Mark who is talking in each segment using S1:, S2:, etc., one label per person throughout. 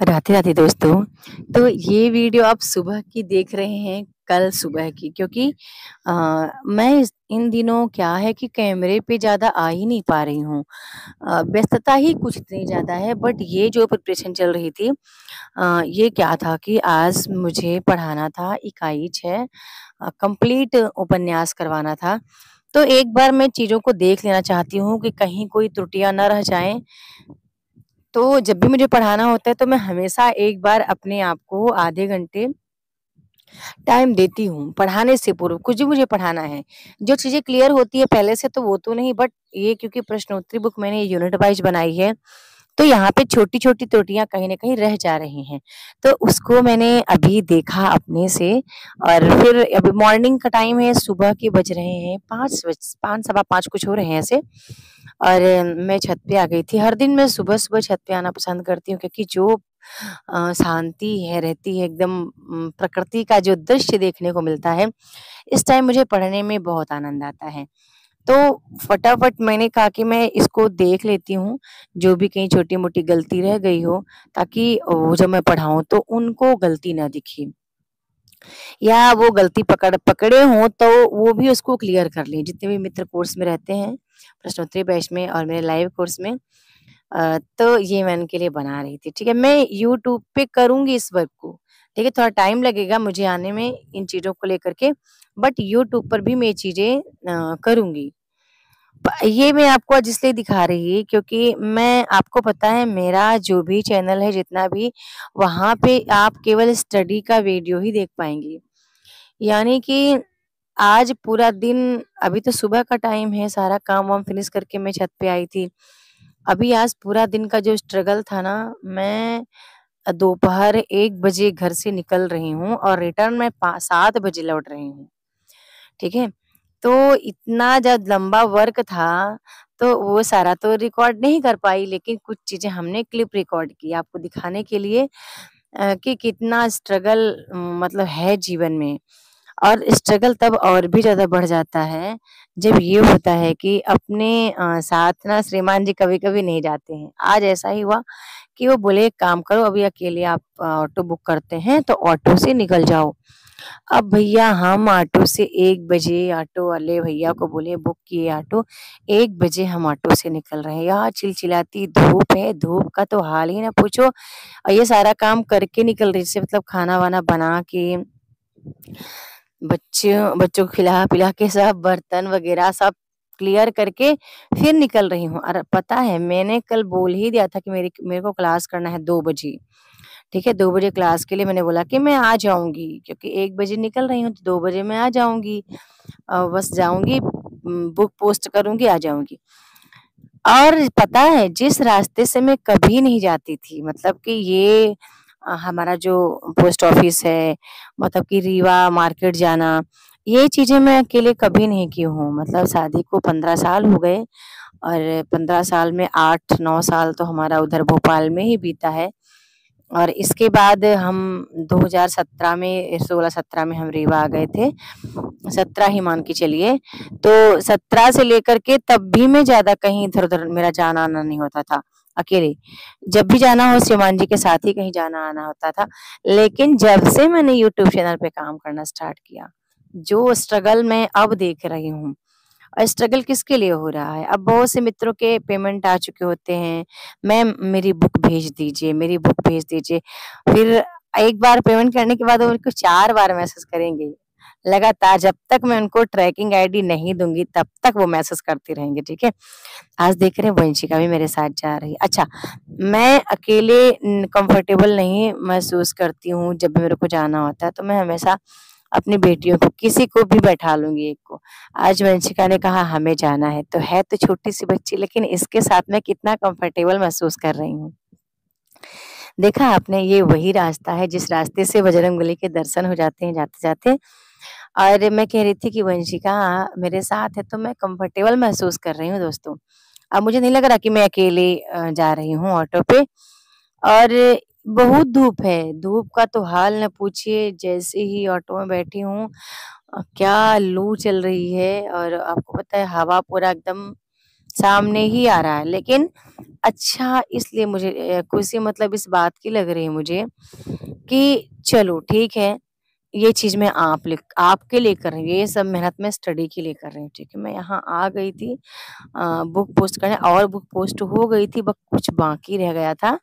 S1: राधे-राधे दोस्तों। तो ये वीडियो आप सुबह की देख रहे हैं, कल सुबह की क्योंकि मैं इन दिनों क्या है कि कैमरे पे ज़्यादा आ ही नहीं पा रही हूँ। व्यस्तता ही कुछ इतनी ज़्यादा है बट ये जो प्रिपरेशन चल रही थी ये क्या था कि आज मुझे पढ़ाना था इकाई 6 कंप्लीट उपन्यास करवाना था। तो एक बार मैं चीज़ों को देख लेना चाहती हूँ कि कहीं कोई त्रुटियाँ ना रह जाएँ। तो जब भी मुझे पढ़ाना होता है तो मैं हमेशा एक बार अपने आप को आधे घंटे टाइम देती हूँ, पढ़ाने से पूर्व कुछ भी मुझे पढ़ाना है। जो चीज़ें क्लियर होती है पहले से तो वो तो नहीं बट ये क्योंकि प्रश्नोत्तरी बुक मैंने यूनिट वाइज़ बनाई है, तो यहाँ पे छोटी-छोटी त्रुटियाँ कहीं न कहीं रह जा रही हैं। तो उसको मैंने अभी देखा अपने से और फिर अभी मॉर्निंग का टाइम है, सुबह के बज रहे हैं 5 सवा 5 कुछ हो रहे हैं ऐसे और मैं छत पे आ गई थी। हर दिन मैं सुबह-सुबह छत पे आना पसंद करती हूँ क्योंकि जो शांति है रहती है एकदम प्रकृति का जो दृश्य देखने को मिलता है, इस टाइम मुझे पढ़ने में बहुत आनंद आता है। तो फटाफट मैंने कहा कि मैं इसको देख लेती हूँ, जो भी कहीं छोटी-मोटी गलती रह गई हो, ताकि वो जब मैं पढ़ाऊँ तो उनको गलती ना दिखे या वो गलती पकड़े हों तो वो भी उसको क्लियर कर लें। जितने भी मित्र कोर्स में रहते हैं, प्रश्नोत्तरी बैच में और मेरे लाइव कोर्स में तो ये मैं उनके लिए बना रही थी, ठीक है। मैं यूट्यूब पे करूँगी इस वर्क को, ठीक है, थोड़ा टाइम लगेगा मुझे आने में इन चीज़ों को लेकर के, बट यूट्यूब पर भी मैं ये चीज़ें करूँगी। ये मैं आपको आज इसलिए दिखा रही क्योंकि मैं आपको पता है मेरा जो भी चैनल है जितना भी, वहाँ पे आप केवल स्टडी का वीडियो ही देख पाएँगे। यानी कि आज पूरा दिन अभी तो सुबह का टाइम है, सारा काम-वाम फिनिश करके मैं छत पे आई थी। अभी आज पूरा दिन का जो स्ट्रगल था ना, मैं दोपहर 1 बजे घर से निकल रही हूँ और रिटर्न मैं 7 बजे लौट रही हूँ, ठीक है? तो इतना जब लंबा वर्क था, तो वो सारा तो रिकॉर्ड नहीं कर पाई, लेकिन कुछ चीज़ें हमने क्लिप रिकॉर्ड की आपको दिखाने के लिए कि कितना स्ट्रगल मतलब है जीवन में। और स्ट्रगल तब और भी ज़्यादा बढ़ जाता है, जब ये होता है कि अपने साथ ना श्रीमान जी कभी-कभी नहीं जाते हैं। आज ऐसा ही हुआ कि वो बोले, "एक काम करो, अभी अकेले आप ऑटो बुक करते हैं, तो ऑटो से निकल जाओ।" अब भैया हम ऑटो से 1 बजे ऑटो वाले भैया को बोले बुक किए ऑटो, 1 बजे हम ऑटो से निकल रहे हैं। यार चिलचिलाती धूप है, धूप का तो हाल ही ना पूछो और ये सारा काम करके निकल रही थी मतलब खाना-वाना बना के बच्चों को खिला-पिला के सब बर्तन वगैरह सब क्लियर करके फिर निकल रही हूँ और पता है मैंने कल बोल ही दिया था कि मेरे को क्लास करना है 2 बजे, ठीक है? 2 बजे क्लास के लिए मैंने बोला कि मैं आ जाऊँगी क्योंकि 1 बजे निकल रही हूँ तो 2 बजे मैं आ जाऊँगी। बस जाऊँगी बुक पोस्ट करूँगी, आ जाऊँगी। और पता है जिस रास्ते से मैं कभी नहीं जाती थी मतलब कि ये हमारा जो पोस्ट ऑफिस है मतलब कि रीवा मार्केट जाना, ये चीज़ें मैं अकेले कभी नहीं की हूँ। मतलब शादी को 15 साल हो गए और 15 साल में 8-9 साल तो हमारा उधर भोपाल में ही बीता है। और इसके बाद हम 2017 में 16-17 में हम रीवा आ गए थे। 17 ही मान के चलिए। तो 17 से लेकर के तब भी मैं ज़्यादा कहीं इधर-उधर मेरा जाना-आना नहीं होता था, अकेले। जब भी जाना हो श्रीमान जी के साथ ही कहीं जाना-आना होता था। लेकिन जब से मैंने यूट्यूब चैनल पे काम करना स्टार्ट किया, जो स्ट्रगल मैं अब देख रही हूँ स्ट्रगल किसके लिए हो रहा है? अब बहुत से मित्रों के पेमेंट आ चुके होते हैं, मैम मेरी बुक भेज दीजिए, मेरी बुक भेज दीजिए। फिर एक बार पेमेंट करने के बाद वो मेरे को 4 बार मैसेज करेंगे। लगातार जब तक मैं उनको ट्रैकिंग आईडी नहीं दूँगी तब तक वो मैसेज करते रहेंगे, ठीक है? आज देख रहे हैं वंशिका भी मेरे साथ जा रही है। अच्छा, मैं अकेले कंफर्टेबल नहीं महसूस करती हूँ जब भी मेरे को जाना होता है, तो मैं हमेशा अपनी बेटियों को किसी को भी बैठा लूँगी एक को। आज वंशिका ने कहा हमें जाना है, तो है तो छोटी-सी बच्ची लेकिन इसके साथ मैं कितना कंफर्टेबल महसूस कर रही हूँ। देखा आपने ये वही रास्ता है जिस रास्ते से बजरंगबली के दर्शन हो जाते हैं जाते-जाते और मैं कह रही थी कि वंशिका मेरे साथ है तो मैं कंफर्टेबल महसूस कर रही हूँ दोस्तों। अब मुझे नहीं लग रहा कि मैं अकेले जा रही हूँ ऑटो पे और बहुत धूप है, धूप का तो हाल ना पूछिए, जैसे ही ऑटो में बैठी हूँ क्या लू चल रही है और आपको पता है हवा पूरा एकदम सामने ही आ रहा है। लेकिन अच्छा इसलिए मुझे खुशी मतलब इस बात की लग रही है मुझे कि चलो ठीक है, ये चीज़ मैं आपके लिए कर रही हूँ, ये सब मेहनत मैं स्टडी के लिए कर रही हूँ, ठीक है। मैं यहाँ आ गई थी बुक पोस्ट करने और बुक पोस्ट हो गई थी, बस कुछ बाकी रह गया था।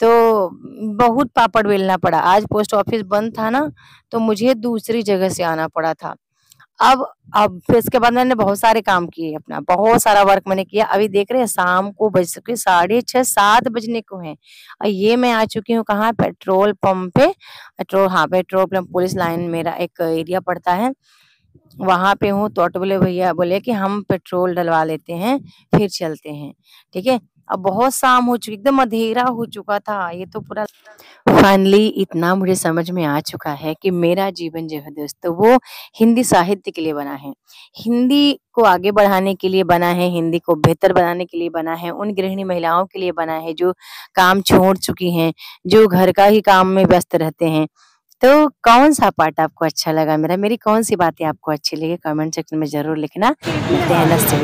S1: तो बहुत पापड़ बेलना पड़ा। आज पोस्ट ऑफिस बंद था ना, तो मुझे दूसरी जगह से आना पड़ा था। अब फिर इसके बाद मैंने बहुत सारे काम किए अपना, बहुत सारा वर्क मैंने किया। अभी देख रहे हैं शाम को बज चुके 6:30 7 बजने को हैं और ये मैं आ चुकी हूँ कहाँ पेट्रोल पंप पे। पेट्रोल पंप पुलिस लाइन मेरा एक एरिया पड़ता है, वहाँ पे हूँ। तो ऑटो वाले भैया बोले कि हम पेट्रोल डलवा लेते हैं, फिर चलते हैं, ठीक है। अब बहुत शाम हो चुकी, एकदम अँधेरा हो चुका था। ये तो पूरा फाइनली इतना मुझे समझ में आ चुका है कि मेरा जीवन जो है दोस्तों वो हिंदी साहित्य के लिए बना है। हिंदी को आगे बढ़ाने के लिए बना है, हिंदी को बेहतर बनाने के लिए बना है, उन गृहिणी महिलाओं के लिए बना है जो काम छोड़ चुकी हैं, जो घर का ही काम में व्यस्त रहते हैं। तो कौन-सा पार्ट आपको अच्छा लगा मेरा? मेरी कौन-सी बातें आपको अच्छी लगी? कमेंट सेक्शन में ज़रूर लिखना। मिलते हैं नेक्स्ट वी